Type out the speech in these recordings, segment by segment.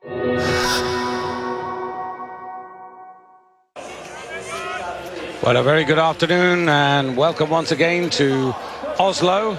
Well, a very good afternoon and welcome once again to Oslo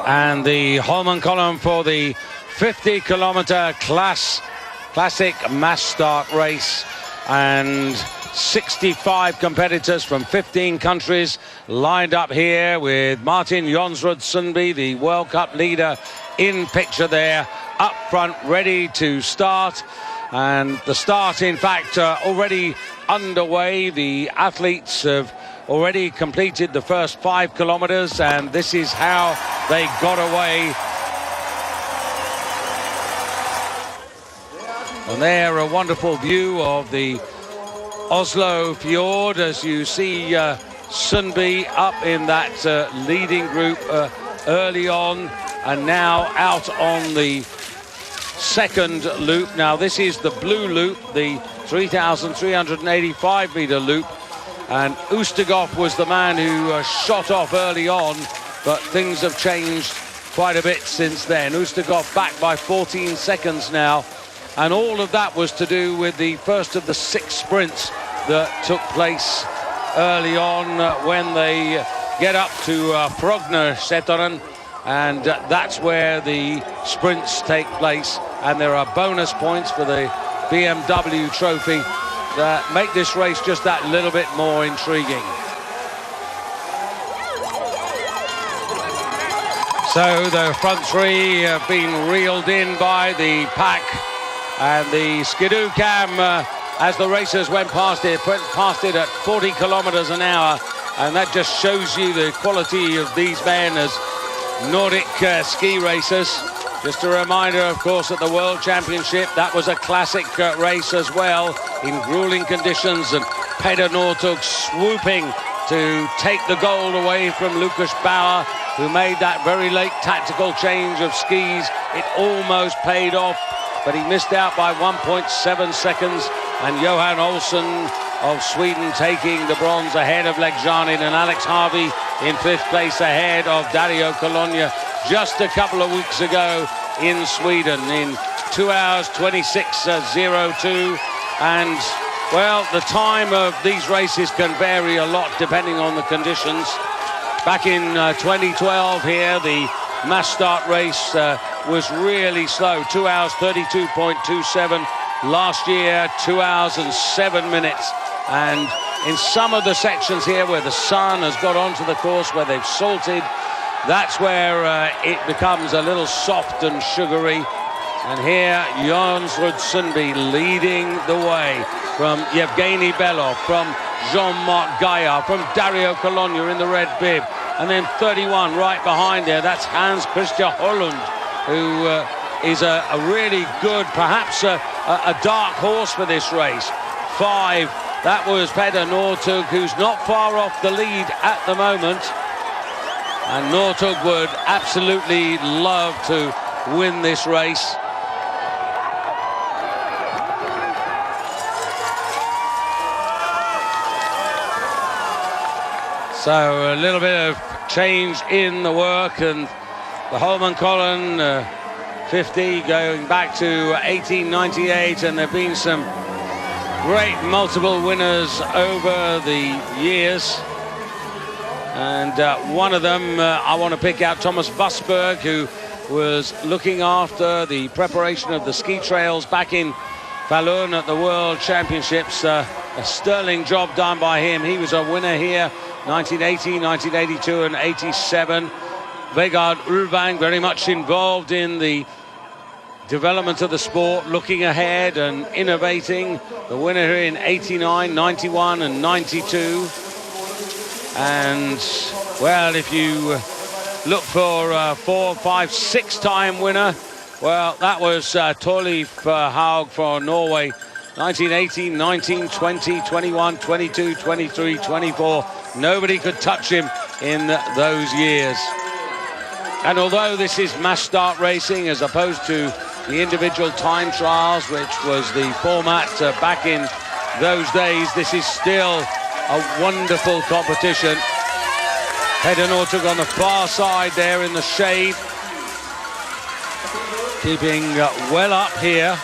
and the Holmen column for the 50-kilometer classic mass start race, and 65 competitors from 15 countries lined up here with Martin Jonsrud Sundby, the World Cup leader, in picture there up front, ready to start. And the start, in fact, already underway. The athletes have already completed the first 5 kilometers, and this is how they got away. And there, a wonderful view of the Oslo fjord as you see Sundby up in that leading group early on, and now out on the second loop. Now this is the blue loop, the 3,385 meter loop, and Ustegov was the man who shot off early on, but things have changed quite a bit since then. Ustegov back by 14 seconds now, and all of that was to do with the first of the 6 sprints that took place early on when they get up to Frognerseteren, and that's where the sprints take place. And there are bonus points for the BMW trophy that make this race just that little bit more intriguing. So the front 3 have been reeled in by the pack, and the Skidoo cam as the racers went past it at 40 kilometers an hour, and that just shows you the quality of these men as Nordic ski racers. Just a reminder, of course, at the World Championship, that was a classic race as well, in grueling conditions, and Peder Northug swooping to take the gold away from Lucas Bauer, who made that very late tactical change of skis. It almost paid off, but he missed out by 1.7 seconds, and Johan Olsson of Sweden taking the bronze ahead of Legjanin, and Alex Harvey in 5th place ahead of Dario Colonia just a couple of weeks ago in Sweden in 2 hours 26:02. And well, the time of these races can vary a lot depending on the conditions. Back in 2012 here, the mass start race was really slow, 2 hours 32.27. Last year, 2 hours and 7 minutes. And in some of the sections here where the sun has got onto the course, where they've salted, that's where it becomes a little soft and sugary. And here, Jonsrud Sundby leading the way from Yevgeny Belov, from Jean-Marc Gaillard, from Dario Colonia in the red bib. And then 31 right behind there, that's Hans Christian Holland, who is a really good, perhaps a dark horse for this race. 5, that was Peder Northug, who's not far off the lead at the moment. And Northug would absolutely love to win this race. So a little bit of change in the work, and the Holmenkollen 50 going back to 1898, and there have been some great multiple winners over the years. And one of them, I want to pick out Thomas Bussberg, who was looking after the preparation of the ski trails back in Falun at the World Championships. A sterling job done by him. He was a winner here 1980, 1982 and 87. Vegard Ulvang very much involved in the development of the sport, looking ahead and innovating. The winner here in 89, 91 and 92. And, well, if you look for a 4, 5, 6-time winner, well, that was Torleif Haug for Norway. 1918, 19, 20, 21, 22, 23, 24. Nobody could touch him in those years. And although this is mass start racing as opposed to the individual time trials, which was the format back in those days, this is still a wonderful competition. Peder Northug on the far side there in the shade. keeping well up here.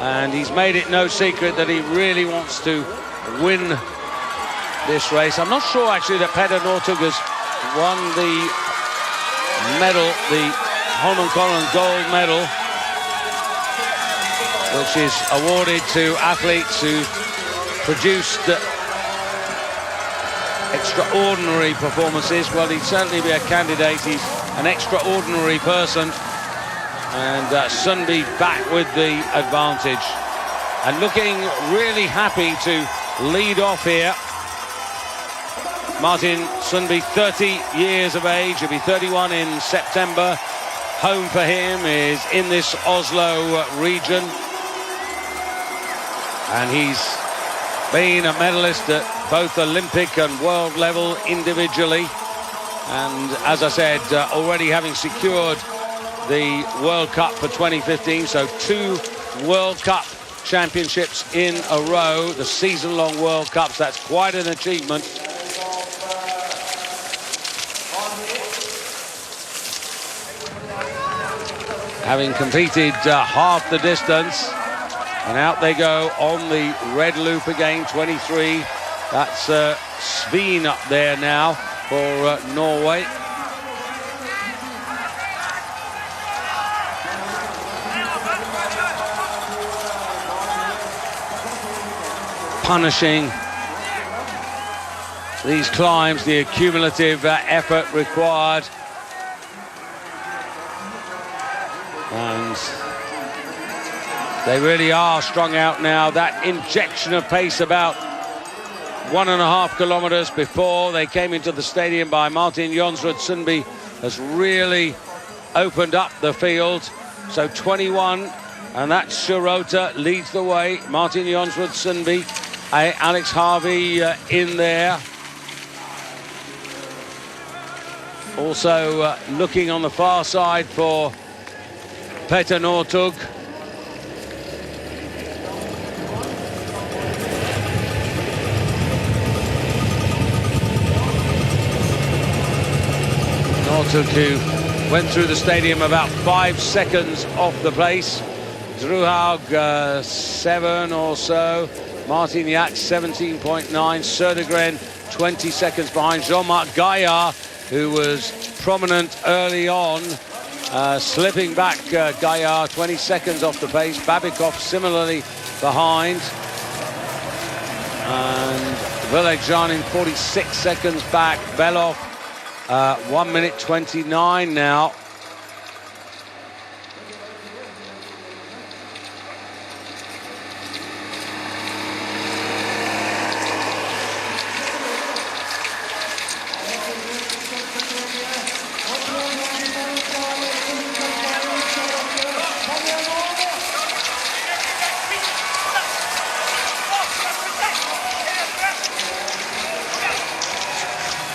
And he's made it no secret that he really wants to win this race. I'm not sure actually that Petter Northug has won the medal, the Holmenkollen gold medal, which is awarded to athletes who produced extraordinary performances. Well, he'd certainly be a candidate. He's an extraordinary person. And Sundby back with the advantage. And looking really happy to lead off here. Martin Sundby, 30 years of age. He'll be 31 in September. Home for him is in this Oslo region. And he's been a medalist at both Olympic and world level individually. And as I said, already having secured the World Cup for 2015, so 2 World Cup championships in a row, the season-long World Cups. That's quite an achievement. Having competed half the distance, and out they go on the red loop again, 23. That's Sveen up there now for Norway. Punishing these climbs, the accumulative effort required. And they really are strung out now. That injection of pace about 1.5 kilometers before they came into the stadium by Martin Jonsrud Sundby has really opened up the field. So 21, and that's Shirota leads the way. Martin Jonsrud Sundby, Alex Harvey in there. Also looking on the far side for Petter Northug. Northug, who went through the stadium about 5 seconds off the pace. Druhag 7 or so. Martin Yates 17.9. Södergren 20 seconds behind. Jean-Marc Gaillard, who was prominent early on, slipping back. Gaillard 20 seconds off the pace. Babikov similarly behind. And Velejan in 46 seconds back. Belov 1 minute 29 now.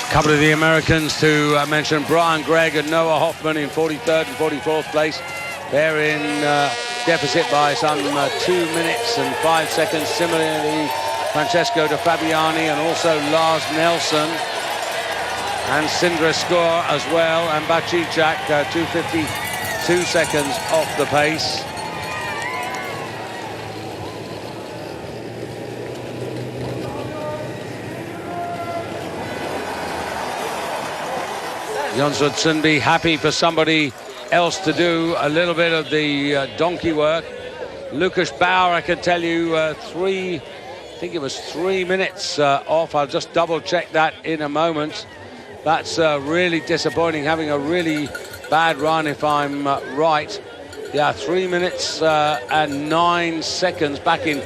A couple of the Americans to mention, Brian Gregg and Noah Hoffman in 43rd and 44th place. They're in deficit by some 2 minutes and 5 seconds. Similarly, Francesco De Fabiani and also Lars Nelson. And Sindre Skor as well. And Bachicak, 2:52 seconds off the pace. Jonsrud Sundby happy for somebody else to do a little bit of the donkey work. Lucas Bauer, I can tell you, I think it was 3 minutes off. I'll just double check that in a moment. That's really disappointing, having a really bad run if I'm right. Yeah, 3 minutes and 9 seconds back in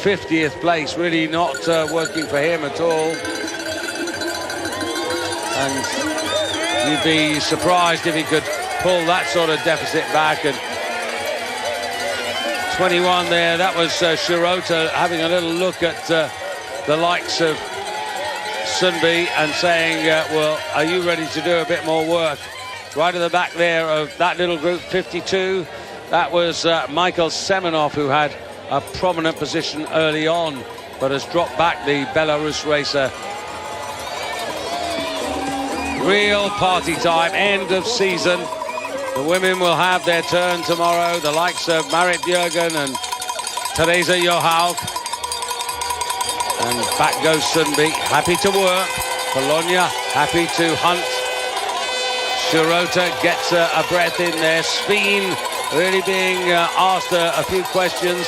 50th place. Really not working for him at all. And you'd be surprised if he could pull that sort of deficit back. And 21 there, that was Shirota having a little look at the likes of Sundby and saying, well, are you ready to do a bit more work? Right at the back there of that little group, 52, that was Michael Semenov, who had a prominent position early on, but has dropped back, the Belarus racer. Real party time, end of season. The women will have their turn tomorrow. The likes of Marit Bjørgen and Teresa Johaug. And back goes Sundby, happy to work. Bologna happy to hunt. Shirota gets a breath in there. Sveen really being asked a few questions.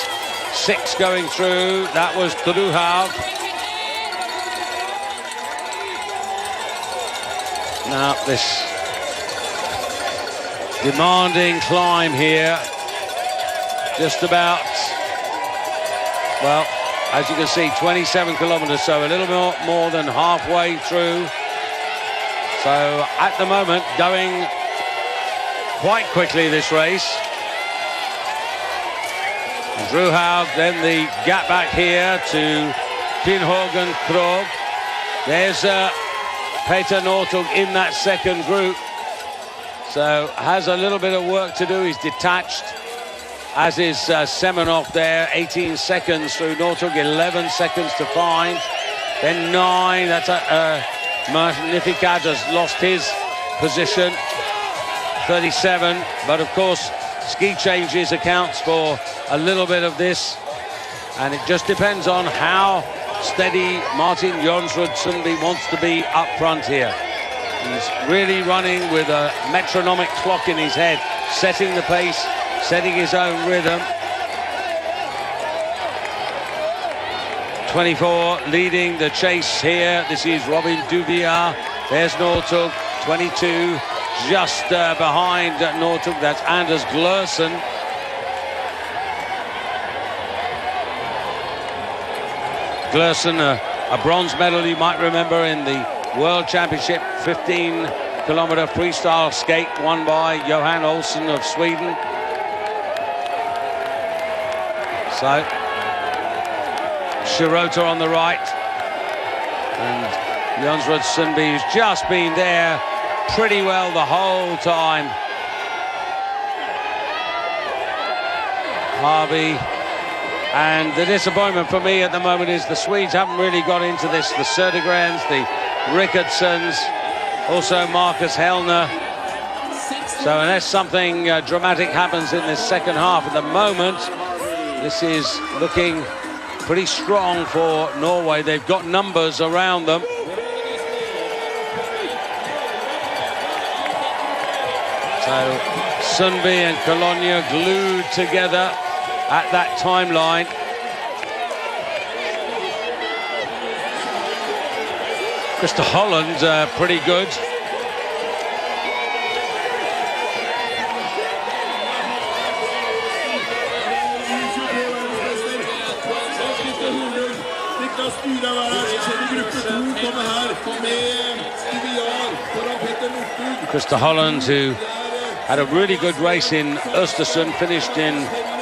6 going through. That was Johaug. Now this demanding climb here. Just about, well, as you can see, 27 kilometers, so a little more than halfway through. So at the moment, going quite quickly this race. Johaug, then the gap back here to Pinhagen Krog. There's Peter Northug in that second group. So has a little bit of work to do. He's detached, as is Semenov there. 18 seconds through Northug, 11 seconds to find. Then 9, that's Magnificat has lost his position. 37, but of course, ski changes accounts for a little bit of this. And it just depends on how steady Martin Jonsrud Sundby wants to be up front here. He's really running with a metronomic clock in his head, setting the pace, setting his own rhythm. 24 leading the chase here. This is Robin Duvier. There's Northug, 22, just behind Northug. That's Anders Glørsen. Glørsen, a bronze medal you might remember in the World Championship 15-kilometer freestyle skate, won by Johan Olsen of Sweden. So Shirota on the right, and Jonsrud Sundby, who's just been there pretty well the whole time. Harvey. And the disappointment for me at the moment is the Swedes haven't really got into this. The Södergrens, the Rickardsons, also Marcus Hellner. So unless something dramatic happens in this second half, at the moment, this is looking pretty strong for Norway. They've got numbers around them. So Sundby and Cologne glued together at that timeline. Krista Holland pretty good. Krista Holland, who had a really good race in Östersund, finished in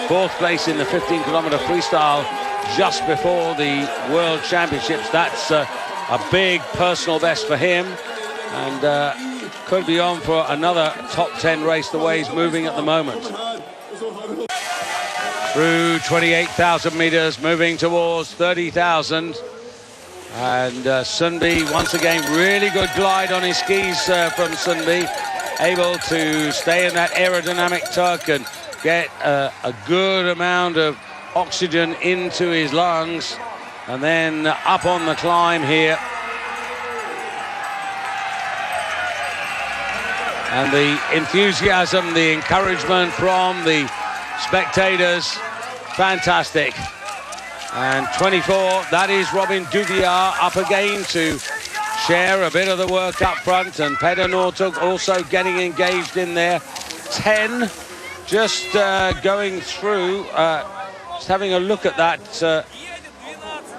4th place in the 15-kilometer freestyle just before the World Championships. That's a big personal best for him, and could be on for another top 10 race the way he's moving at the moment. Through 28,000 meters, moving towards 30,000. And Sundby, once again, really good glide on his skis from Sundby. Able to stay in that aerodynamic tuck and get a good amount of oxygen into his lungs. And then up on the climb here. And the enthusiasm, the encouragement from the spectators, fantastic. And 24, that is Robin Duvier up again to share a bit of the work up front, and Petter Northug also getting engaged in there. 10, just going through, just having a look at that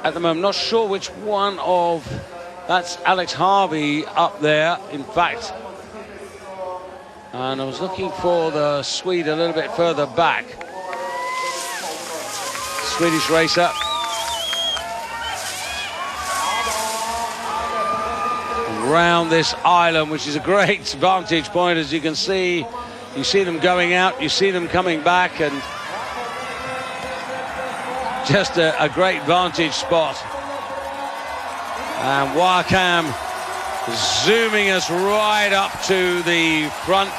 at the moment. Not sure which one of, that's Alex Harvey up there, in fact. And I was looking for the Swede a little bit further back. Swedish racer. Around this island, which is a great vantage point, as you can see. You see them going out, you see them coming back, and just a great vantage spot. And Joachim zooming us right up to the front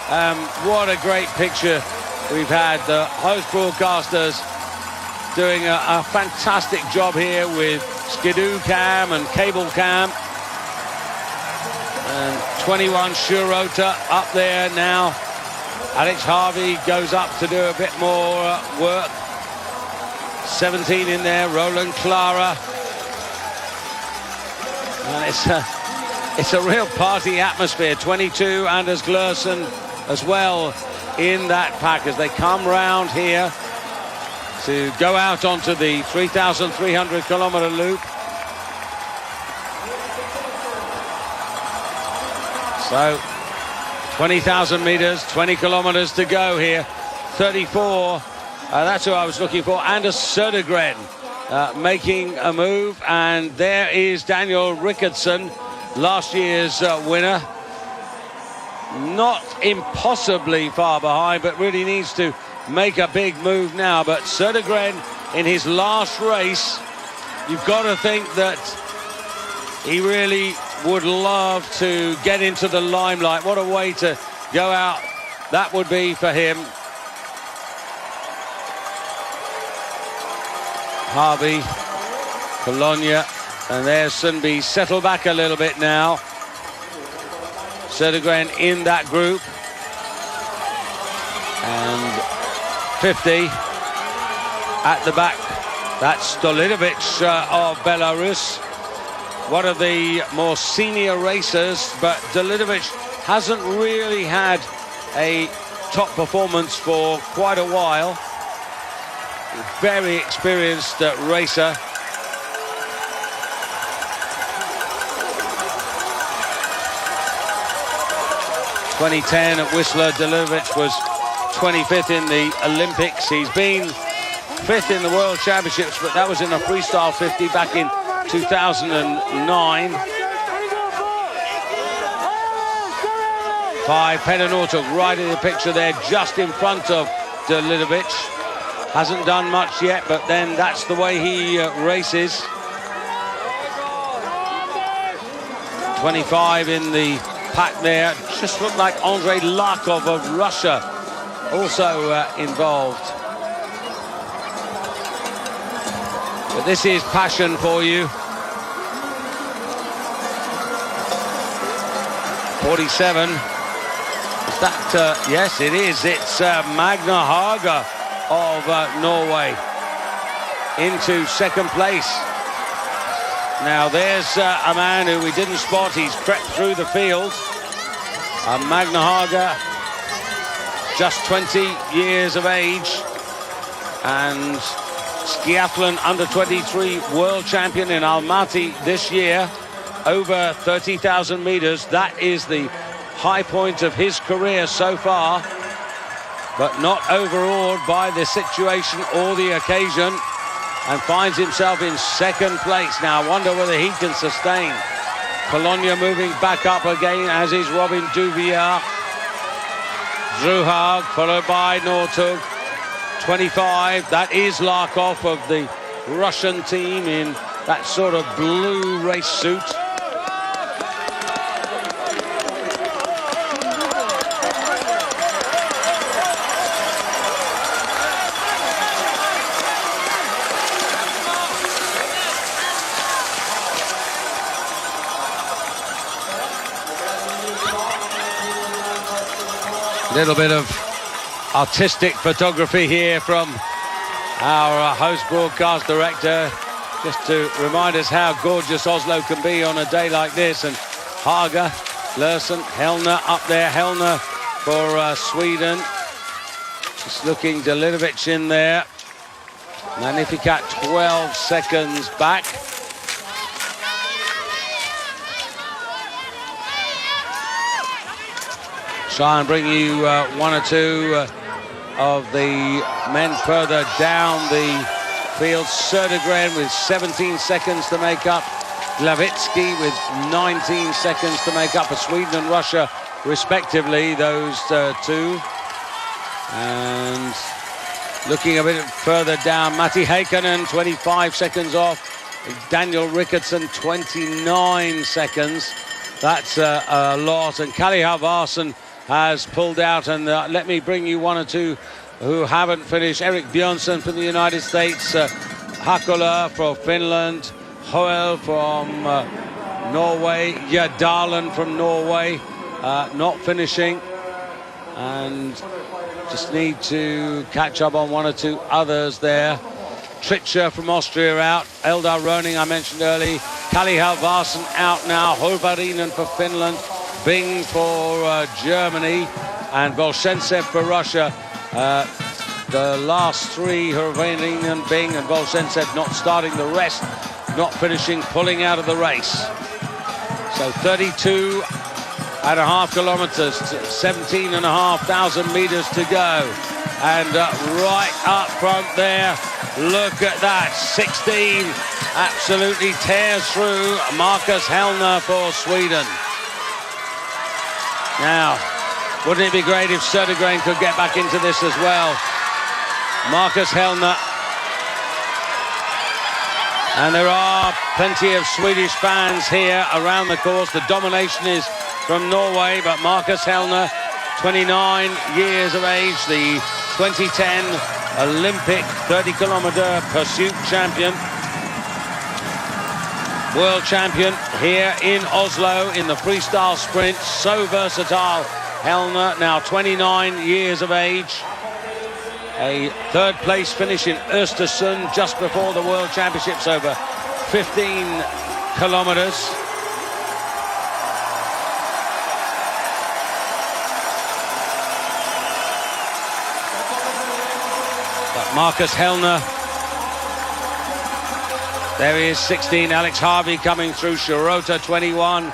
What a great picture we've had. The host broadcasters doing a fantastic job here with Skidoo cam and cable cam. And 21 Shirota up there now. Alex Harvey goes up to do a bit more work. 17 in there, Roland Clara. And it's a real party atmosphere. 22 Anders Glersen as well in that pack as they come round here to go out onto the 3,300 kilometer loop. So 20,000 meters, 20 kilometers to go here. 34, that's who I was looking for. Anders Södergren making a move, and there is Daniel Rickardson, last year's winner. Not impossibly far behind, but really needs to make a big move now. But Södergren in his last race, you've got to think that he really would love to get into the limelight. What a way to go out that would be for him. Harvey, Cologne, and there's Sundby settle back a little bit now. Södergren in that group. And 50 at the back. That's Stolidovic of Belarus. One of the more senior racers, but Stolidovic hasn't really had a top performance for quite a while. Very experienced racer. In 2010 at Whistler, Stolidovic was 25th in the Olympics. He's been 5th in the World Championships, but that was in a freestyle 50 back in 2009. 5, Petter Northug right in the picture there, just in front of Stolidovic. Hasn't done much yet, but then that's the way he races. 25 in the pack there. Just looked like Andrei Larkov of Russia also involved. But this is passion for you. 47. Is that, yes, it is. It's Magna Haga of Norway into second place. Now there's a man who we didn't spot. He's crept through the field. Magna Haga, just 20 years of age, and skiathlon under 23 world champion in Almaty this year, over 30,000 meters. That is the high point of his career so far, but not overawed by the situation or the occasion, and finds himself in second place. Now I wonder whether he can sustain. Cologne moving back up again, as is Robin Duvier. Zruhag followed by Northug. 25, that is Larkov of the Russian team in that sort of blue race suit. Little bit of artistic photography here from our host broadcast director, just to remind us how gorgeous Oslo can be on a day like this. And Haga, Larsen, Hellner up there. Hellner for Sweden. Just looking Stolidovic in there. Magnificat 12 seconds back. Try and bring you one or two of the men further down the field. Södergren with 17 seconds to make up. Glavitsky with 19 seconds to make up for Sweden and Russia, respectively, those two. And looking a bit further down, Matti Heikkinen, 25 seconds off. Daniel Rickardson, 29 seconds. That's a lot. And Kalle Halvarsson has pulled out. And let me bring you one or two who haven't finished. Erik Bjørnsen from the United States, Hakola from Finland, Hoel from Norway, Jadalen from Norway, not finishing. And just need to catch up on one or two others there. Tritscher from Austria out, Eldar Röning I mentioned earlier, Kalle Halvarsen out now, Hovarinen for Finland, Bing for Germany, and Volshentsev for Russia. The last three, Hovarinen, Bing and Volshentsev, not starting, the rest not finishing, pulling out of the race. So 32.5 kilometers, 17,500 meters to go. And right up front there, look at that, 16, absolutely tears through Marcus Hellner for Sweden. Now, wouldn't it be great if Södergren could get back into this as well? Marcus Hellner. And there are plenty of Swedish fans here around the course. The domination is from Norway, but Marcus Hellner, 29 years of age, the 2010 Olympic 30-kilometer pursuit champion, world champion here in Oslo in the freestyle sprint. So versatile, Hellner, now 29 years of age. A third place finish in Östersund just before the World Championships over 15 kilometers. But Marcus Hellner, there he is, 16. Alex Harvey coming through, Shirota 21,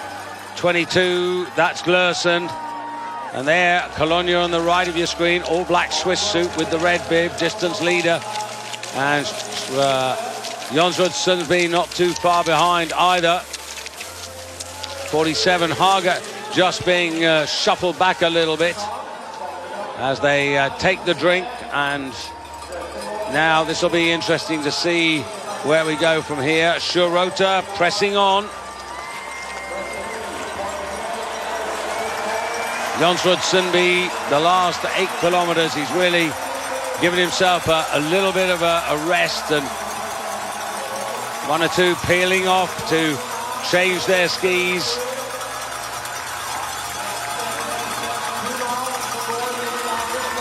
22, that's Glursen. And there, Cologne on the right of your screen, all black Swiss suit with the red bib, distance leader. And Jonsrud Sundsby not too far behind either. 47, Haga just being shuffled back a little bit as they take the drink. And now this will be interesting to see where we go from here. Shirota pressing on. Jonsrud Sundby, the last 8 kilometers, he's really given himself a little bit of a rest, and one or two peeling off to change their skis.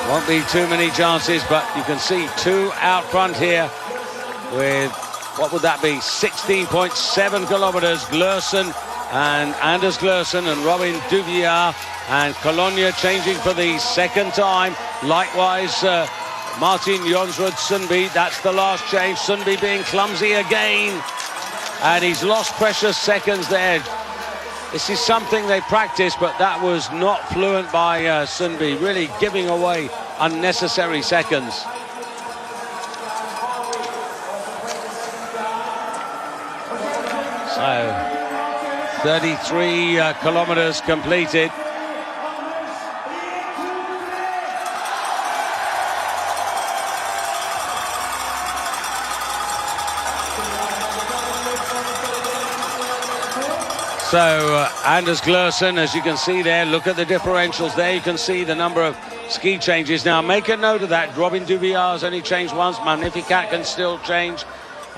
Won't be too many chances, but you can see two out front here with, what would that be, 16.7 kilometers, Glursen and Anders Glursen and Robin Duvier. And Cologne changing for the second time. Likewise, Martin Jonsrud Sundby, that's the last change. Sundby being clumsy again. And he's lost precious seconds there. This is something they practice, but that was not fluent by Sundby, really giving away unnecessary seconds. So, 33 kilometers completed. So Anders Glursen, as you can see there, look at the differentials there. You can see the number of ski changes. Now make a note of that. Robin Duvier has only changed once. Magnificat can still change.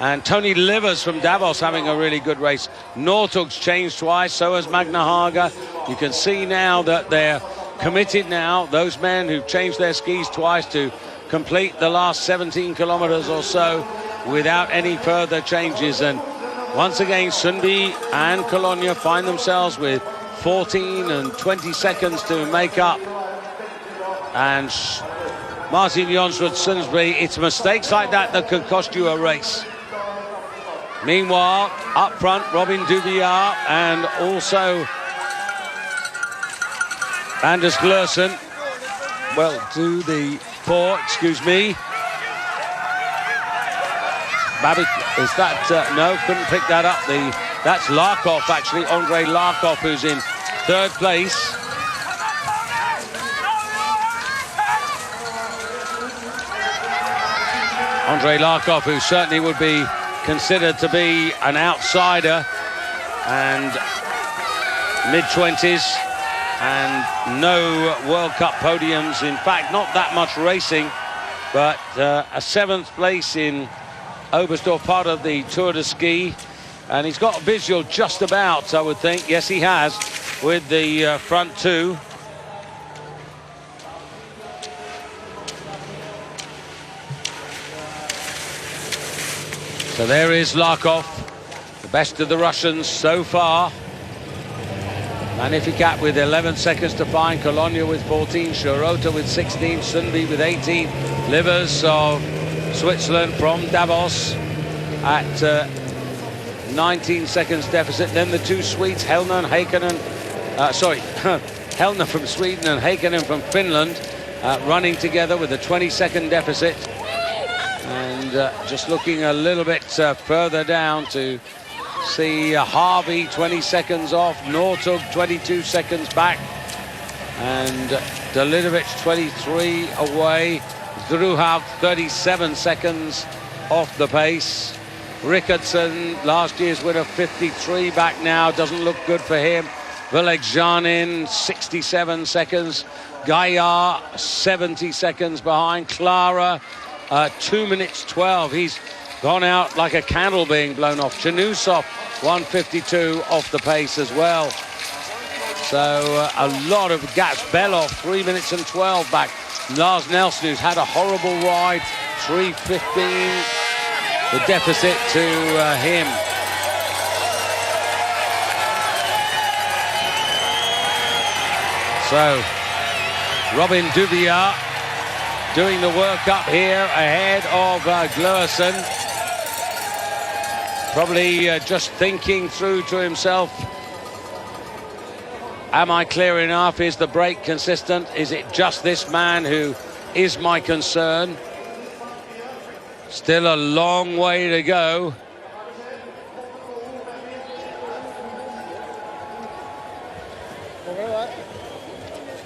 And Tony Livers from Davos having a really good race. Northug's changed twice, so has Magna Haga. You can see now that they're committed now, those men who've changed their skis twice, to complete the last 17 kilometers or so without any further changes. And once again, Sundby and Cologne find themselves with 14 and 20 seconds to make up. And Martin Jonsrud Sundsby, it's mistakes like that that could cost you a race. Meanwhile, up front, Robin Duvier and also Anders Glursen. Well, to the fore, excuse me. Babik, is that, no, couldn't pick that up. That's Larkov, actually, Andrei Larkov, who's in third place. Andrei Larkov, who certainly would be considered to be an outsider, and mid-20s. and no World Cup podiums. In fact, not that much racing, but a 7th place in Oberstdorf, part of the Tour de Ski. And he's got a visual just about, I would think. Yes, he has, with the front two. So there is Larkov, the best of the Russians so far. Magnificat with 11 seconds to find, Colonia with 14, Shirota with 16, Sundby with 18, Livers of Switzerland from Davos at 19 seconds deficit. Then the two Swedes, Hellner and Heikkinen, Hellner from Sweden and Heikkinen from Finland, running together with a 20-second deficit. And just looking a little bit further down to see Harvey 20 seconds off, Nortug 22 seconds back, and Delidovic 23 away, Druhag 37 seconds off the pace. Rickardson, last year's winner, 53 back now, doesn't look good for him. Velekjanin 67 seconds, Gaillard 70 seconds behind, Clara 2 minutes 12. He's gone out like a candle being blown off. Chanusov 152 off the pace as well. So a lot of gaps. Belov 3 minutes and 12 back. Lars Nelson, who's had a horrible ride, 3:15 the deficit to him. So Robin Duvier doing the work up here ahead of Gluersen. Probably just thinking through to himself, am I clear enough? Is the brake consistent? Is it just this man who is my concern? Still a long way to go.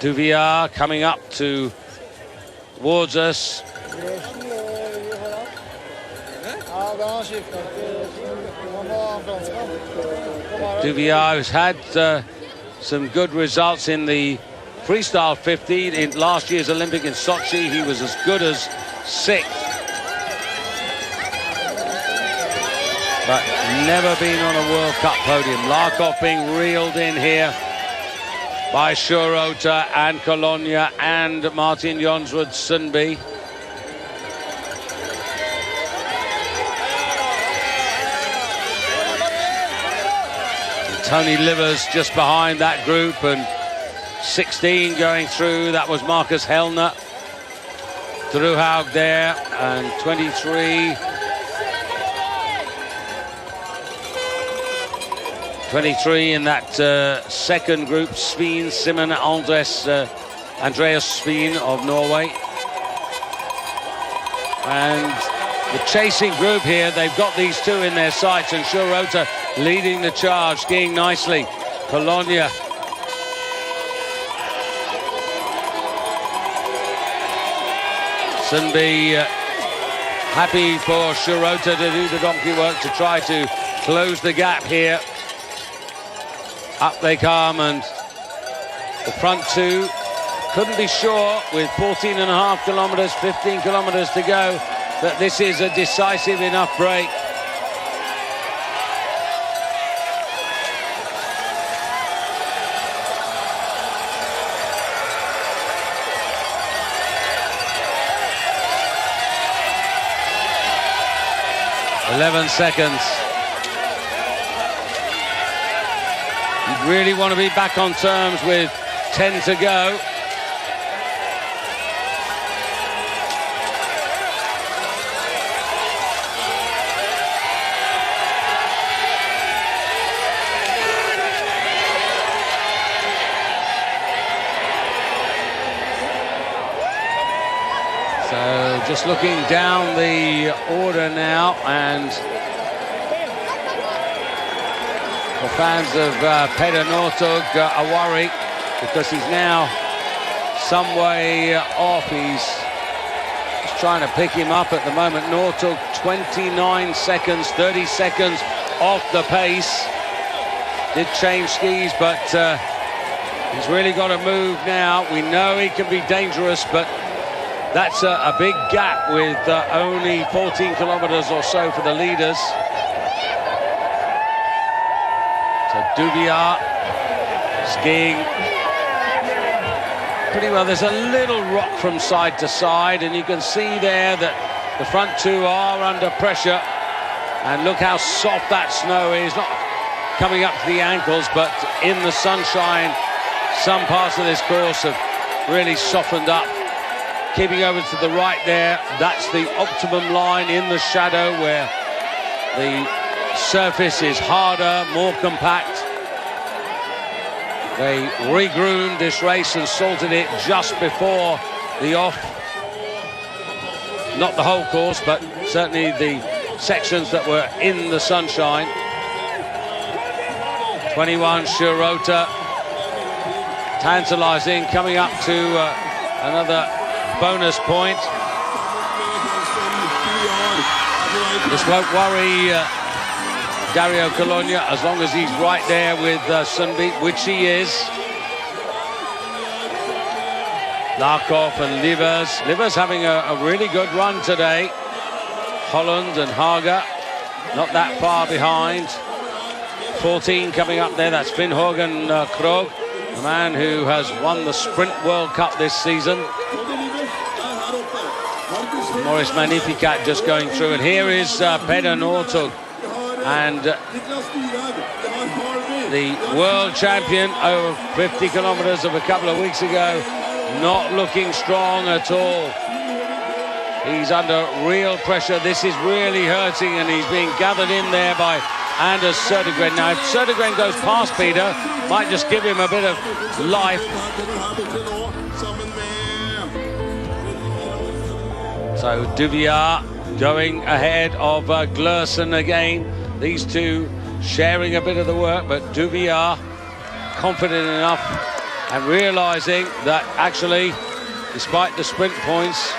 Duvier coming up towards us. Duvier has had some good results in the freestyle 50. In last year's Olympic in Sochi, he was as good as 6th. But never been on a World Cup podium. Larkov being reeled in here by Shirota and Colonia and Martin Jonsrud Sundby. Tony Livers just behind that group, and 16 going through. That was Marcus Hellner. Druhag there, and 23. 23 in that second group, Sveen, Simon, Andreas Sveen of Norway. And the chasing group here, they've got these two in their sights, and Shirota leading the charge, skiing nicely. Colonia. Sundby happy for Shirota to do the donkey work to try to close the gap here. Up they come, and the front two couldn't be sure with 14.5 kilometers, 15 kilometers to go, that this is a decisive enough break. "11 seconds. You really want to be back on terms with 10 to go. So just looking down the order now, and the fans of Petter Northug are worried because he's now some way off. He's trying to pick him up at the moment. Northug 29 seconds, 30 seconds off the pace. Did change skis, but He's really got to move now. We know he can be dangerous, but that's a big gap with only 14 kilometers or so for the leaders. So Duvier skiing pretty well. There's a little rock from side to side, and you can see there that the front two are under pressure. And look how soft that snow is, not coming up to the ankles, but in the sunshine, some parts of this course have really softened up. Keeping over to the right there, that's the optimum line in the shadow where the surface is harder, more compact. They regroomed this race and salted it just before the off. Not the whole course, but certainly the sections that were in the sunshine. 21 Shirota, tantalizing, coming up to another bonus point. This won't worry Dario Colonia as long as he's right there with Sunbeat, which he is. Larkov and Livers. Livers having a really good run today. Holland and Haga not that far behind. 14 coming up there, that's Finn Hågen Krogh, the man who has won the Sprint World Cup this season. Maurice Magnificat just going through, and here is Peder Northug, and the world champion over 50 kilometers of a couple of weeks ago, not looking strong at all. He's under real pressure. This is really hurting, and he's being gathered in there by Anders Södergren. Now, if Södergren goes past Peter, might just give him a bit of life. So Duvier going ahead of Glersen again. These two sharing a bit of the work, but Duvier confident enough and realizing that actually, despite the sprint points,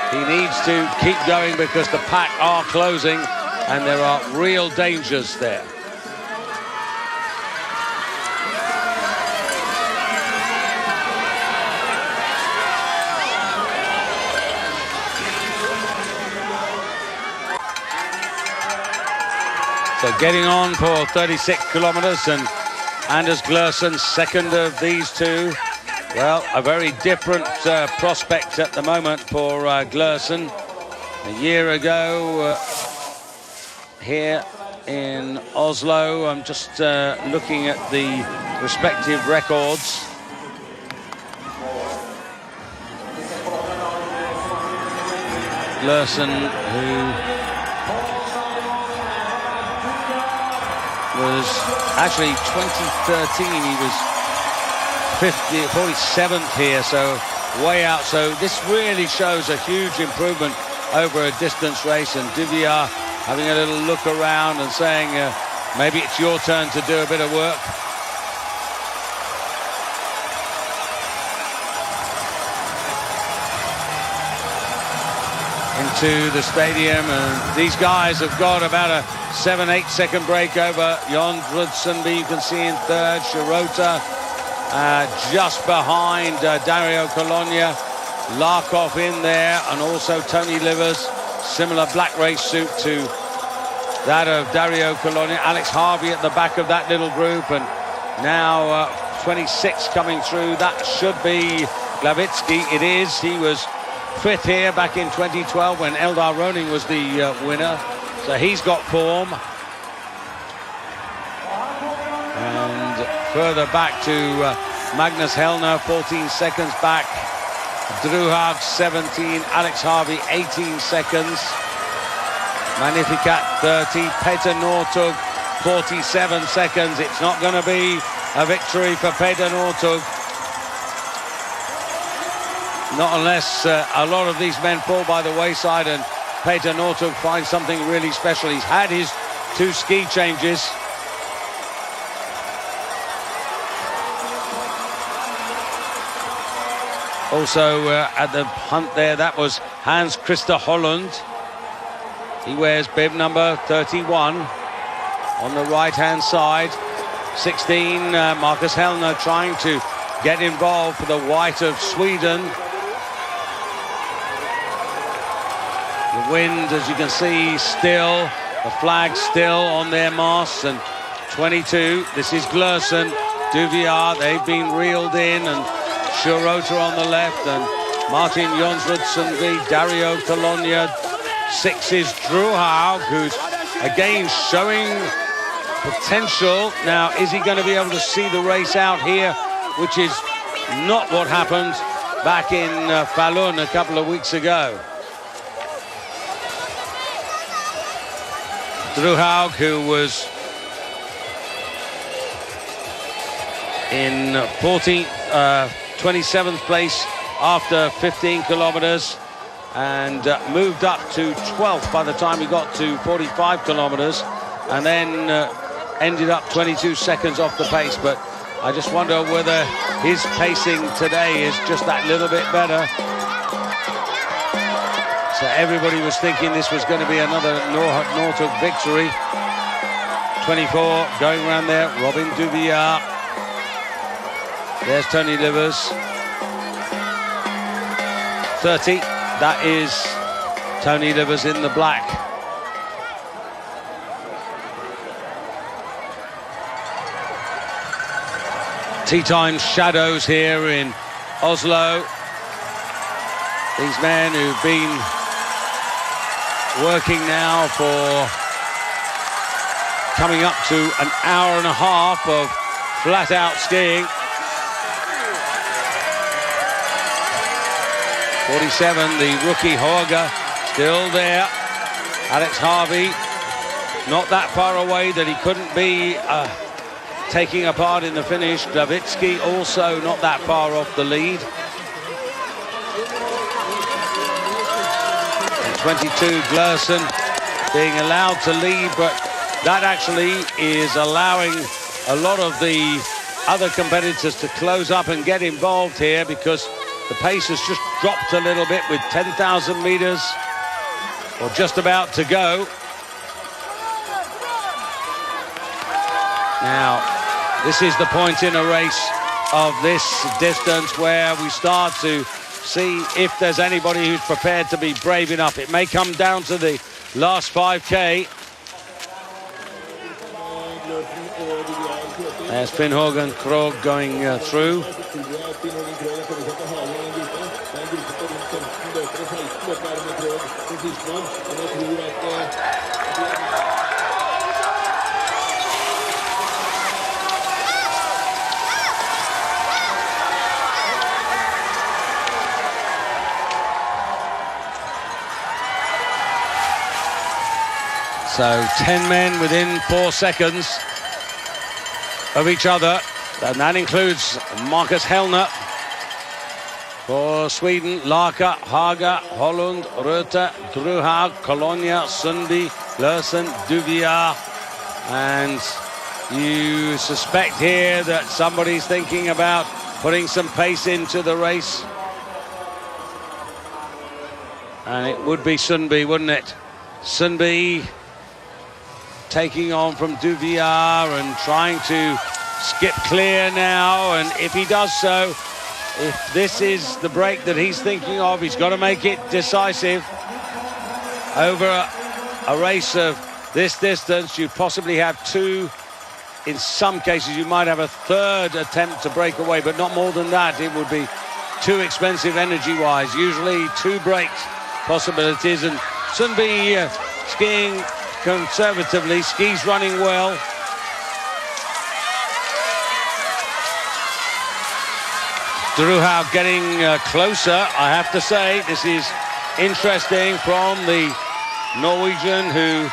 he needs to keep going because the pack are closing and there are real dangers there. So getting on for 36 kilometers, and Anders Glersen, second of these two. Well, a very different prospect at the moment for Glersen. A year ago, here in Oslo, I'm just looking at the respective records. Glersen, who was actually 2013, he was 47th here, so way out. So this really shows a huge improvement over a distance race, and Duvier having a little look around and saying maybe it's your turn to do a bit of work. Into the stadium, and these guys have got about a 7-8 second break over Jon Rudsenby. You can see in third, Shirota just behind Dario Colonia, Larkov in there, and also Tony Livers, similar black race suit to that of Dario Colonia. Alex Harvey at the back of that little group, and now 26 coming through. That should be Glavitsky. It is. He was fifth here back in 2012 when Eldar Roning was the winner, so he's got form. And further back to Magnus Hellner, 14 seconds back. Druhag 17, Alex Harvey 18 seconds. Magnificat 30, Peter Northug 47 seconds. It's not going to be a victory for Peter Northug. Not unless a lot of these men fall by the wayside and Peter Northug finds something really special. He's had his 2 ski changes. Also at the hunt there, that was Hans Christer Holland. He wears bib number 31 on the right-hand side. 16, Marcus Hellner trying to get involved for the white of Sweden. The wind, as you can see, still, the flag still on their masts, and 22, this is Glersen, Duvier, they've been reeled in, and Schurota on the left, and Martin Jonsrud, Dario Colonia. 6 is Druhau, who's again showing potential. Now, is he going to be able to see the race out here, which is not what happened back in Falun a couple of weeks ago. Druhau, who was in 27th place after 15 kilometers, and moved up to 12th by the time he got to 45 kilometers, and then ended up 22 seconds off the pace. But I just wonder whether his pacing today is just that little bit better. So everybody was thinking this was going to be another Nortug victory. 24 going around there, Robin Duvier. There's Tony Livers. 30, that is Tony Livers in the black. Tea time shadows here in Oslo. These men who've been working now for coming up to an hour and a half of flat-out skiing. 47, the rookie Horga, still there. Alex Harvey, not that far away that he couldn't be taking a part in the finish. Davitsky also not that far off the lead. And 22, Glersen being allowed to lead, but that actually is allowing a lot of the other competitors to close up and get involved here, because the pace has just dropped a little bit with 10,000 meters, or just about to go. Now, this is the point in a race of this distance where we start to see if there's anybody who's prepared to be brave enough. It may come down to the last 5K. There's Finn Hågen Krogh going through. So 10 men within 4 seconds of each other, and that includes Marcus Hellner for Sweden, Larka, Haga, Holland, Röte, Druhau, Colonia, Sundby, Glersen, Duvier. And you suspect here that somebody's thinking about putting some pace into the race, and it would be Sundby, wouldn't it? Sundby taking on from Duvier and trying to skip clear now, and if he does so, if this is the break that he's thinking of, he's got to make it decisive. Over a race of this distance, you possibly have two. In some cases you might have a third attempt to break away, but not more than that. It would be too expensive energy wise. Usually 2 breaks possibilities, and Sundby skiing conservatively, skis running well. Druhau getting closer, I have to say. This is interesting from the Norwegian who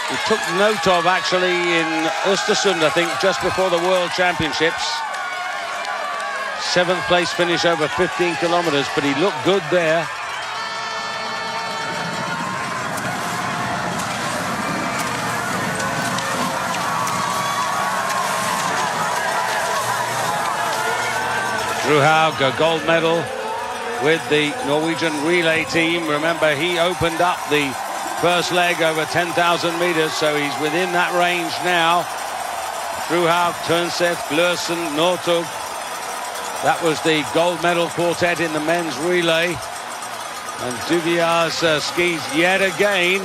we took note of actually in Östersund, I think, just before the World Championships. 7th place finish over 15 kilometers, but he looked good there. Druhau, a gold medal with the Norwegian relay team. Remember, he opened up the first leg over 10,000 meters, so he's within that range now. Struhaug, Turnsev, Glursen, Northug. That was the gold medal quartet in the men's relay. And Duviar's skis yet again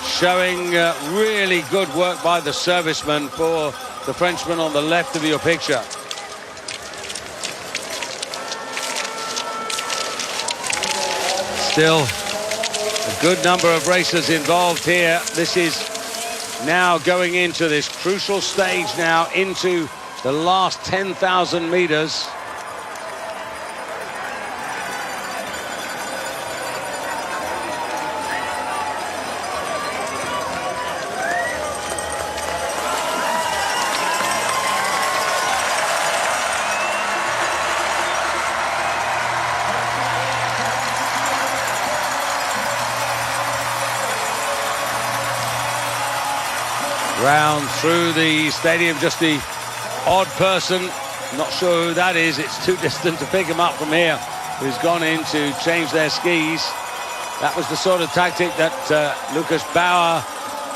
showing really good work by the serviceman for the Frenchman on the left of your picture. Still a good number of racers involved here. This is now going into this crucial stage now into the last 10,000 meters. Round through the stadium, just the odd person, not sure who that is, it's too distant to pick him up from here, who's gone in to change their skis. That was the sort of tactic that Lucas Bauer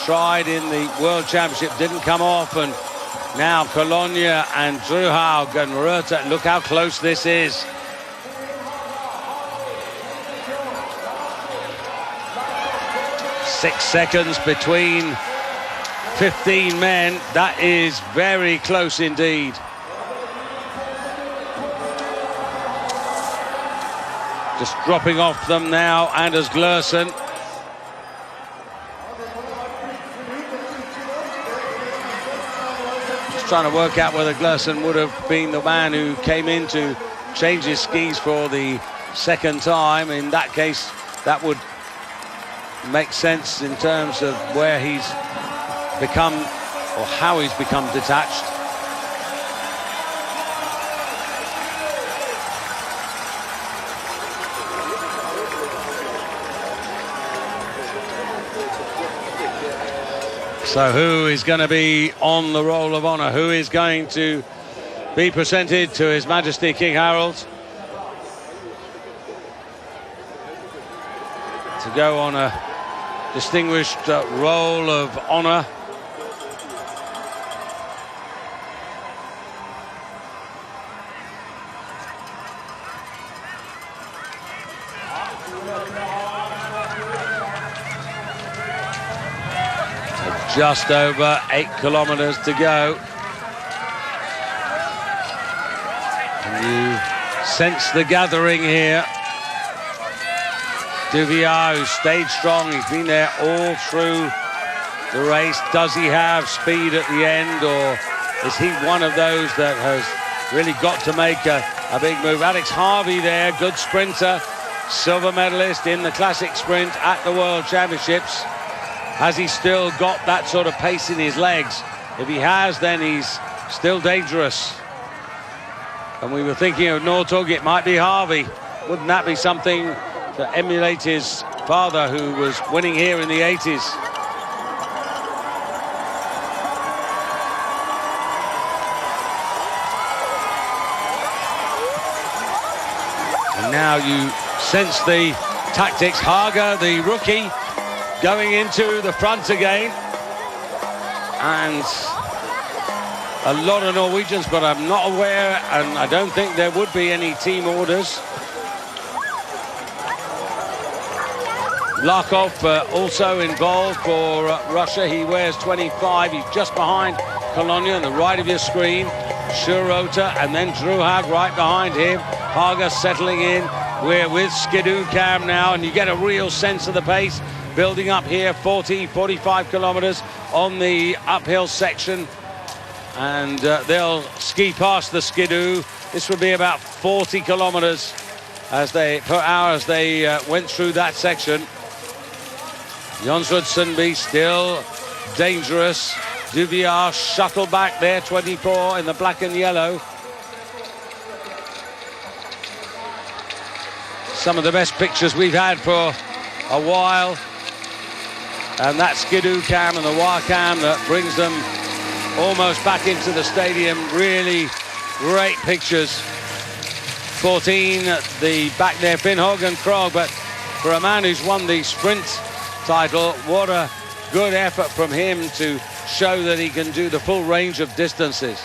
tried in the World Championship, didn't come off, and now Cologne and Struhaug and Reuter, look how close this is. Six seconds between 15 men, that is very close indeed. Just dropping off them now, Anders Glursen. Just trying to work out whether Glursen would have been the man who came in to change his skis for the second time. In that case, that would make sense in terms of where he's become, or how he's become detached. So who is going to be on the roll of honour? Who is going to be presented to His Majesty King Harold to go on a distinguished roll of honour? Just over 8 kilometres to go. And you sense the gathering here. Duviar, who stayed strong, he's been there all through the race. Does he have speed at the end, or is he one of those that has really got to make a big move? Alex Harvey there, good sprinter, silver medalist in the classic sprint at the World Championships. Has he still got that sort of pace in his legs? If he has, then he's still dangerous. And we were thinking of Northug, it might be Harvey. Wouldn't that be something to emulate his father, who was winning here in the 80s? And now you sense the tactics. Haga, the rookie, going into the front again, and a lot of Norwegians, but I'm not aware, and I don't think there would be any team orders. Larkov also involved for Russia. He wears 25. He's just behind Cologne on the right of your screen. Reuter, and then Struhaug right behind him. Haga settling in. We're with Skidoo Cam now, and you get a real sense of the pace building up here. 45 kilometers on the uphill section, and they'll ski past the Skidoo. This will be about 40 kilometers per hour as they went through that section. Jonsrud Sundby still dangerous. Duviar shuttle back there, 24 in the black and yellow. Some of the best pictures we've had for a while. And that Skidoo Cam and the wire cam that brings them almost back into the stadium. Really great pictures. 14 at the back there, Finnhog and Krog. But for a man who's won the sprint title, what a good effort from him to show that he can do the full range of distances.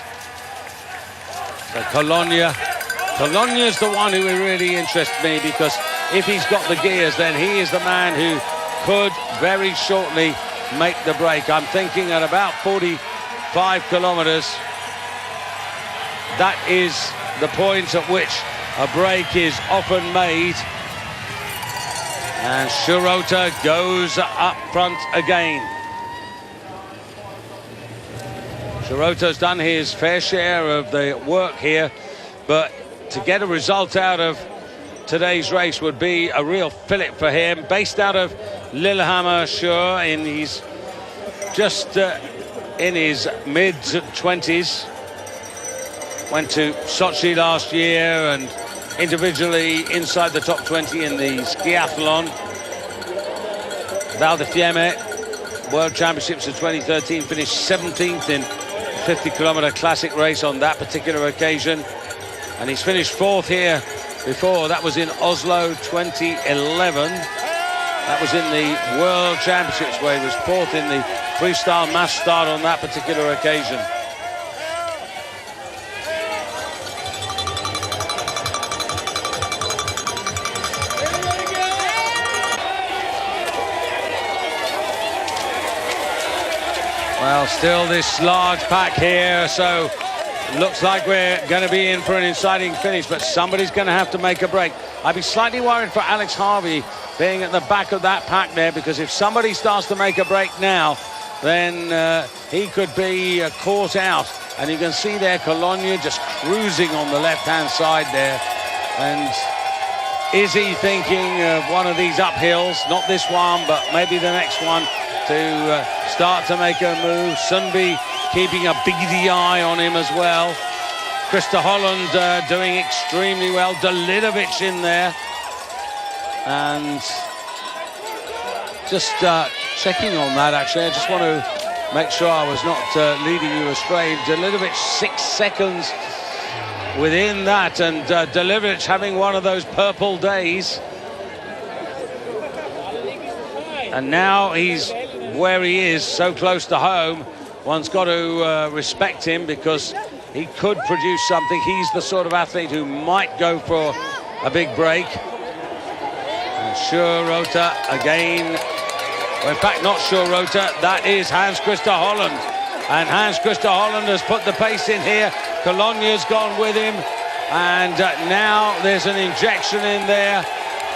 So Cologna's the one who really interests me, because if he's got the gears, then he is the man who could very shortly make the break. I'm thinking at about 45 kilometers, that is the point at which a break is often made. And Shirota goes up front again. Shirota's done his fair share of the work here, but to get a result out of today's race would be a real fillip for him. Based out of Lillehammer, sure, he's just in his mid-20s. Went to Sochi last year and individually inside the top 20 in the skiathlon. Val di Fiemme World Championships of 2013, finished 17th in 50-kilometer classic race on that particular occasion. And he's finished 4th here before. That was in Oslo 2011. That was in the World Championships where he was 4th in the freestyle mass start on that particular occasion. Well, still this large pack here, so looks like we're going to be in for an exciting finish, but somebody's going to have to make a break. I'd be slightly worried for Alex Harvey being at the back of that pack there, because if somebody starts to make a break now, then he could be caught out. And you can see there Cologna just cruising on the left-hand side there. And is he thinking of one of these uphills? Not this one, but maybe the next one, to start to make a move. Sundby keeping a beady eye on him as well. Krista Holland doing extremely well. Delidovic in there. And just checking on that, actually, I just want to make sure I was not leading you astray. Delidovic 6 seconds within that, and Delidovic having one of those purple days. And now he's where he is, so close to home. One's got to respect him, because he could produce something. He's the sort of athlete who might go for a big break. And Shirota again. Well, in fact, not Shirota, that is Hans-Christer Holland. And Hans-Christer Holland has put the pace in here. Cologna's gone with him. And now there's an injection in there.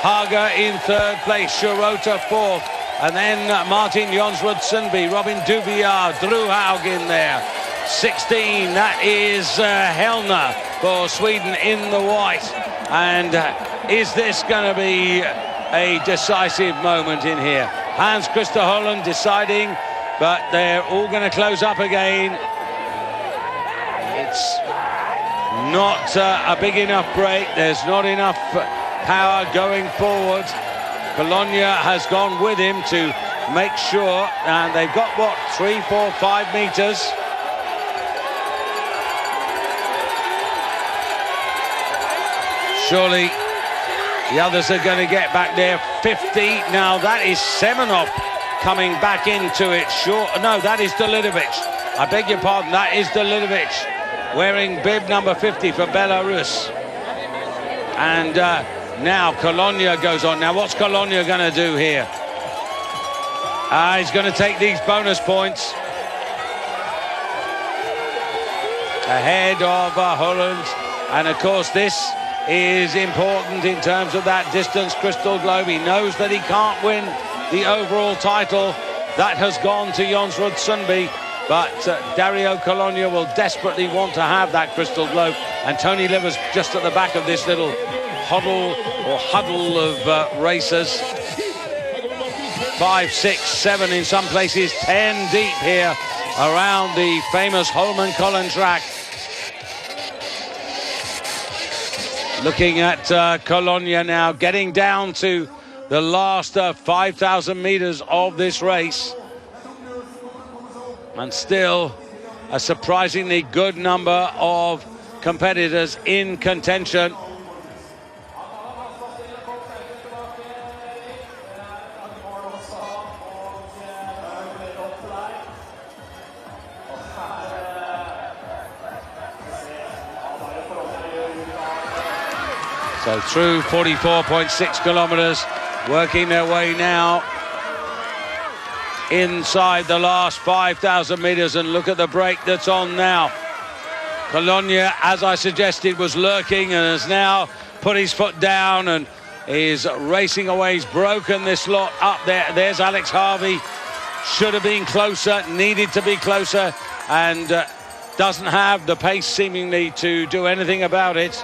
Haga in 3rd place, Shirota 4th. And then Martin Jonsrud Sundby, Robin Duvier, Drew Haug in there. 16, that is Hellner for Sweden in the white. And is this going to be a decisive moment in here? Hans-Christer Holland deciding, but they're all going to close up again. It's not a big enough break. There's not enough power going forward. Cologna has gone with him to make sure, and they've got, what, 3, 4, 5 meters. Surely the others are going to get back there. 50. Now that is Semenov coming back into it. Sure, no, that is Delidovic. I beg your pardon, that is Delidovic wearing bib number 50 for Belarus. And now Cologna goes on. Now what's Cologna going to do here? He's going to take these bonus points ahead of Holland. And of course this is important in terms of that distance crystal globe. He knows that he can't win the overall title. That has gone to Jonsrud Sundby, but Dario Cologna will desperately want to have that crystal globe. And Tony Liver's just at the back of this little huddle of racers. 5, 6, 7, in some places 10 deep here around the famous Holmenkollen track. Looking at Cologna now, getting down to the last 5,000 meters of this race. And still a surprisingly good number of competitors in contention. So through 44.6 kilometers, working their way now inside the last 5,000 meters, and look at the break that's on now. Colonia, as I suggested, was lurking and has now put his foot down and is racing away. He's broken this lot up there. There's Alex Harvey. Should have been closer, needed to be closer, and doesn't have the pace seemingly to do anything about it.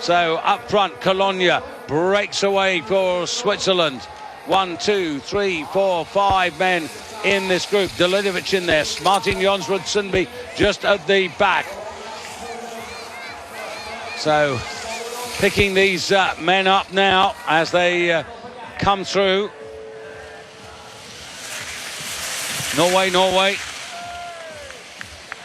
So up front, Colonia breaks away for Switzerland. 1, 2, 3, 4, 5 men in this group. Delidovic in there. Martin Jonsrud Sundby just at the back. So picking these men up now as they come through. Norway.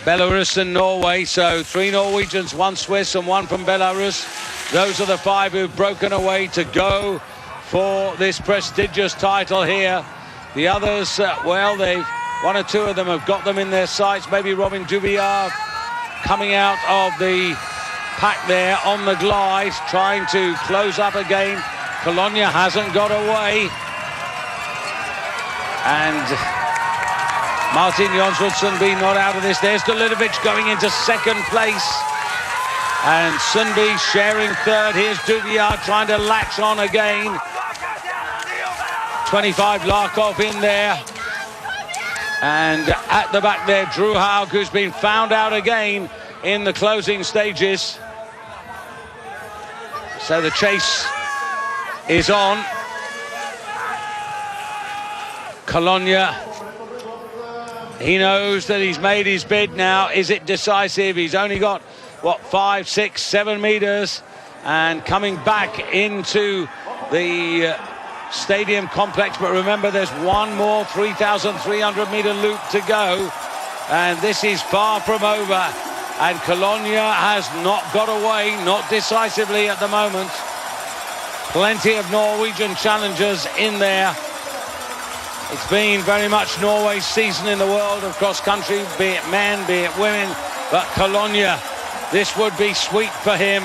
Belarus and Norway. So 3 Norwegians, 1 Swiss and 1 from Belarus. Those are the 5 who've broken away to go for this prestigious title here. The others, well, 1 or 2 of them have got them in their sights. Maybe Robin Dubillard coming out of the pack there on the glide, trying to close up again. Colonia hasn't got away. And Martin Jonsrud Sundby not out of this. There's Delidovic going into second place. And Sundby sharing third. Here's Dubillard trying to latch on again. 25 Larkov in there. And at the back there, Drew Haug, who's been found out again in the closing stages. So the chase is on. Colonia, he knows that he's made his bid now. Is it decisive? He's only got, what, 5, 6, 7 meters. And coming back into the stadium complex. But remember, there's one more 3,300 meter loop to go. And this is far from over. And Colonia has not got away, not decisively at the moment. Plenty of Norwegian challengers in there. It's been very much Norway's season in the world of cross-country, be it men, be it women. But Colonia, this would be sweet for him.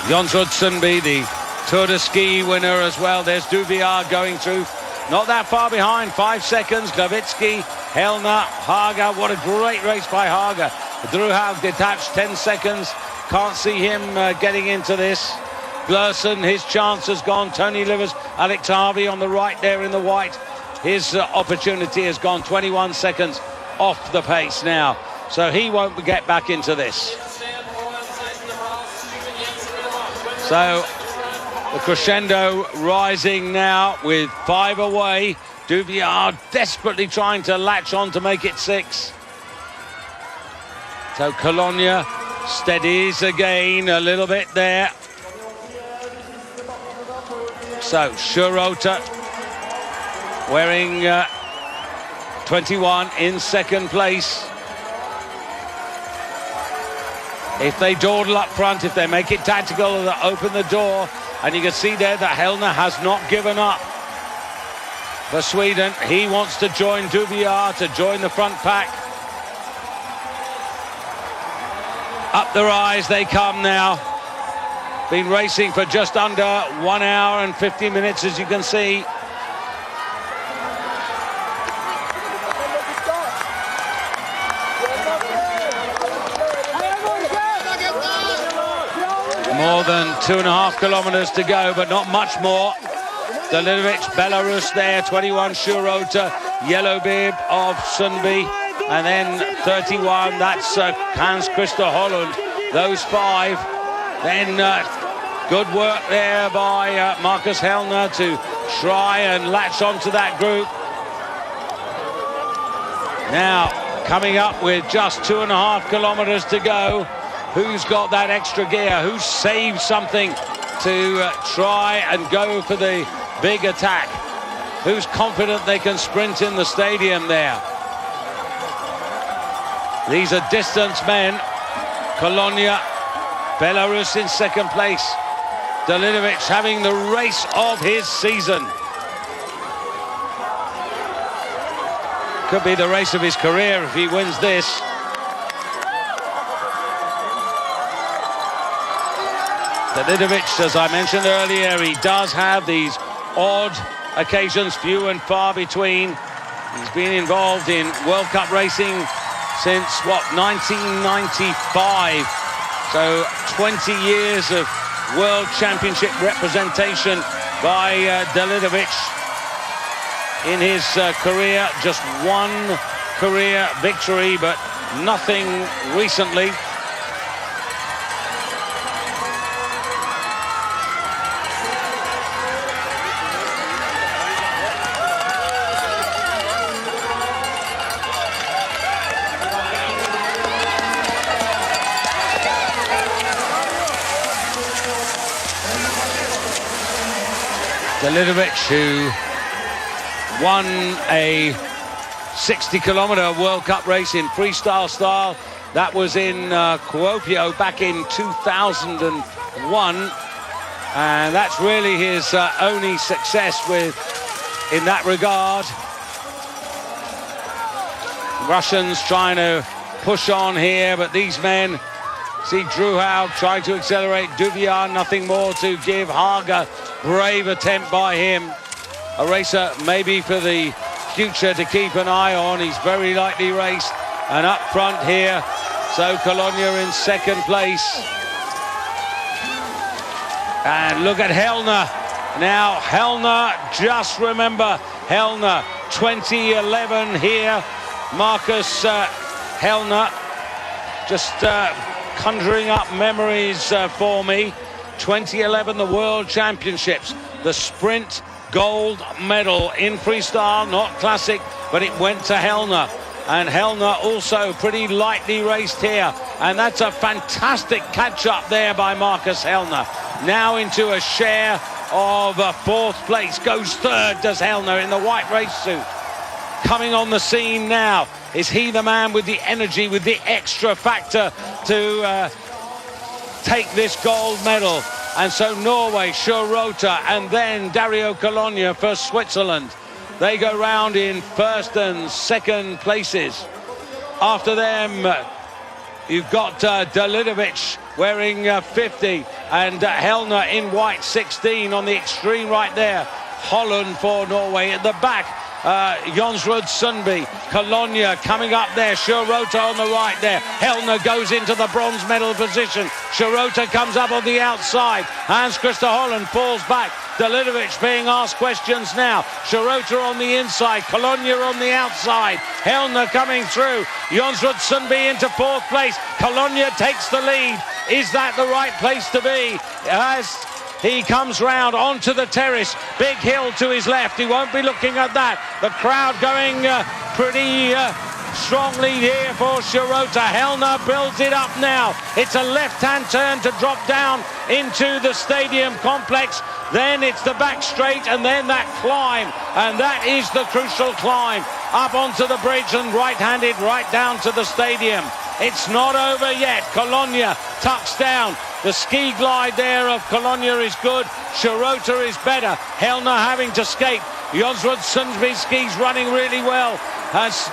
Jonsrud Sundby, the Tour de Ski winner as well. There's Dubillard going through. Not that far behind, 5 seconds. Glavitsky, Helna, Haga. What a great race by Haga. Drew Haug detached 10 seconds. Can't see him getting into this. Glerson, his chance has gone. Tony Livers, Alex Harvey on the right there in the white. His opportunity has gone. 21 seconds off the pace now. So he won't get back into this. So the crescendo rising now with 5 away. Dubillard desperately trying to latch on to make it 6. So Colonia steadies again a little bit there. So Schurota wearing 21 in second place. If they dawdle up front, if they make it tactical, they'll open the door. And you can see there that Helna has not given up. For Sweden, he wants to join Dubillard, to join the front pack. Up the rise they come now. Been racing for just under 1 hour and 50 minutes, as you can see. More than 2.5 kilometers to go, but not much more. Delidovic, Belarus there, 21 Schurota, yellow bib of Sundby, and then 31, that's Hans Christer Holland. Those 5. Then good work there by Marcus Helna to try and latch onto that group. Now, coming up with just 2.5 kilometers to go. Who's got that extra gear? Who's saved something to try and go for the big attack? Who's confident they can sprint in the stadium there? These are distance men. Colonia, Belarus in second place. Delidovic having the race of his season. Could be the race of his career if he wins this. Davidovic, as I mentioned earlier, he does have these odd occasions, few and far between. He's been involved in World Cup racing since, 1995. So 20 years of World Championship representation by Davidovic in his career. Just one career victory, but nothing recently. Davidovic, who won a 60-kilometer World Cup race in freestyle style. That was in Kuopio back in 2001. And that's really his only success in that regard. Russians trying to push on here, but these men, see Druhau trying to accelerate. Duvier, nothing more to give. Haga, brave attempt by him. A racer maybe for the future to keep an eye on. He's very lightly raced. And up front here, so Colonia in second place. And look at Hellner. Now Hellner, just remember Hellner, 2011 here. Marcus Hellner, just conjuring up memories for me. 2011, the World Championships, the sprint gold medal in freestyle, not classic, but it went to Hellner. And Hellner also pretty lightly raced here. And that's a fantastic catch-up there by Marcus Hellner. Now into a share of fourth place. Goes third, does Hellner, in the white race suit. Coming on the scene now. Is he the man with the energy, with the extra factor to take this gold medal? And so Norway, Schurota, and then Dario Colonia for Switzerland. They go round in first and second places. After them, you've got Davidovic wearing 50 and Hellner in white 16 on the extreme right there. Holland for Norway at the back. Jonsrud Sundby, Colonia coming up there, Schurota on the right there. Hellner goes into the bronze medal position. Schurota comes up on the outside. Hans-Christer Holland falls back. Davidovic being asked questions now. Schurota on the inside, Colonia on the outside. Hellner coming through. Jonsrud Sundby into fourth place. Colonia takes the lead. Is that the right place to be? As he comes round onto the terrace. Big hill to his left. He won't be looking at that. The crowd going pretty strongly here for Schurota. Hellner builds it up now. It's a left-hand turn to drop down into the stadium complex. Then it's the back straight and then that climb. And that is the crucial climb. Up onto the bridge and right-handed right down to the stadium. It's not over yet. Colonia tucks down. The ski glide there of Colonia is good. Schurota is better. Hellner having to skate. Jonsrud Sundby's skis running really well. As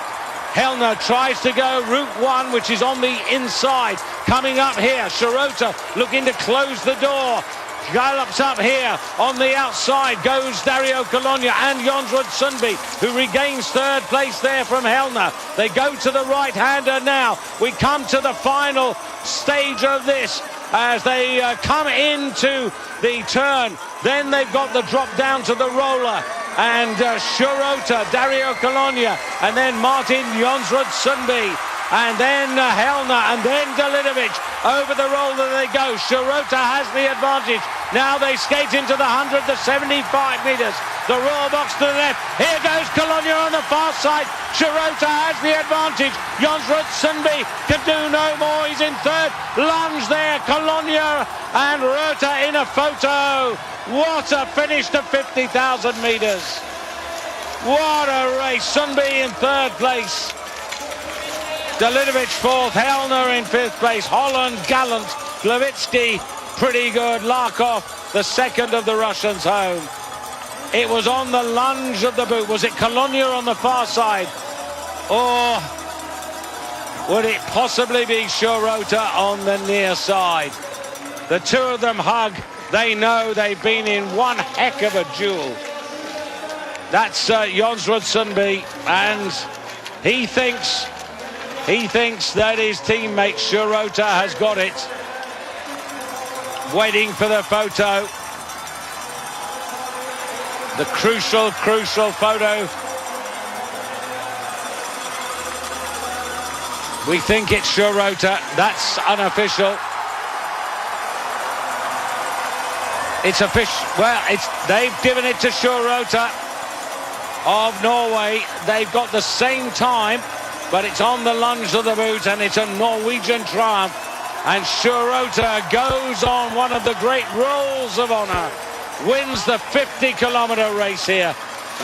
Hellner tries to go Route 1, which is on the inside. Coming up here, Schurota looking to close the door. Gallops up here on the outside goes Dario Colonia and Jonsrud Sundby, who regains third place there from Hellner. They go to the right-hander now. We come to the final stage of this as they come into the turn. Then they've got the drop down to the roller. And Schurota, Dario Colonia, and then Martin Jonsrud Sundby. And then Hellner, and then Davidovic. Over the roller they go. Schurota has the advantage. Now they skate into the 100, the 75 metres. The roll box to the left. Here goes Colonia on the far side. Schurota has the advantage. Jonsrud Sundby can do no more. He's in third. Lunge there. Colonia and Rota in a photo. What a finish to 50,000 metres. What a race. Sundby in third place. Davidovic fourth, Hellner in fifth place, Holland gallant, Glavitsky pretty good, Larkov the second of the Russians home. It was on the lunge of the boot. Was it Colonia on the far side? Or would it possibly be Shirota on the near side? The two of them hug. They know they've been in one heck of a duel. That's Jonsrud Sundby, and he thinks that his teammate Shirota has got it. Waiting for the photo. The crucial photo. We think it's Shirota. That's unofficial. It's official. Well, they've given it to Shirota of Norway. They've got the same time, but it's on the lunge of the boot, and it's a Norwegian triumph. And Shirota goes on one of the great rolls of honour. Wins the 50-kilometre race here.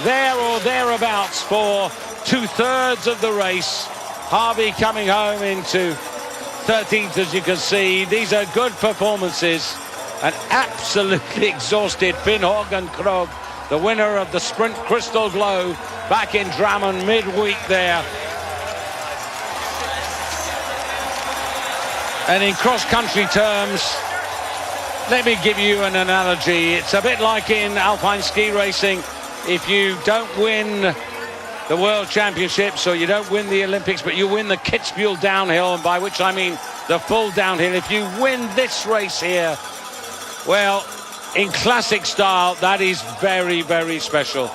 There or thereabouts for 2/3 of the race. Harvey coming home into 13th, as you can see. These are good performances. An absolutely exhausted Finn Hågen Krogh, the winner of the Sprint Crystal Globe back in Drammen midweek there. And in cross-country terms, let me give you an analogy. It's a bit like in alpine ski racing. If you don't win the World Championships or you don't win the Olympics, but you win the Kitzbühel downhill, and by which I mean the full downhill, if you win this race here, well, in classic style, that is very, very special.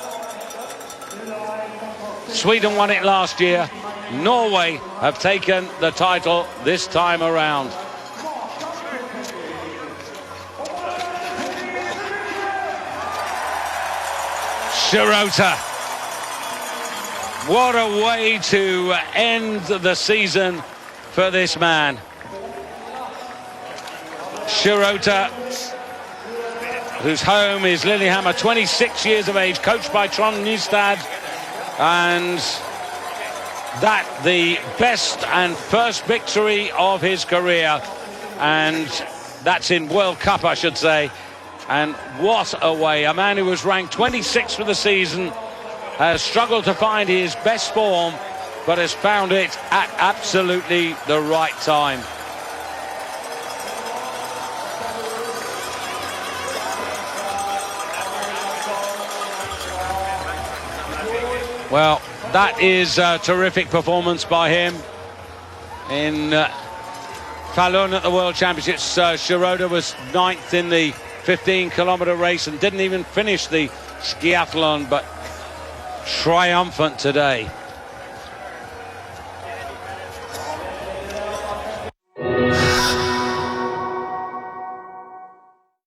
Sweden won it last year. Norway have taken the title this time around. Shirota. What a way to end the season for this man. Shirota, whose home is Lillehammer, 26 years of age, coached by Trond Nystad, and that the best and first victory of his career, and that's in World Cup, I should say. And what a way. A man who was ranked 26th for the season has struggled to find his best form, but has found it at absolutely the right time. Well, that is a terrific performance by him in Falun at the World Championships. Shirota was 9th in the 15-kilometre race and didn't even finish the skiathlon, but triumphant today.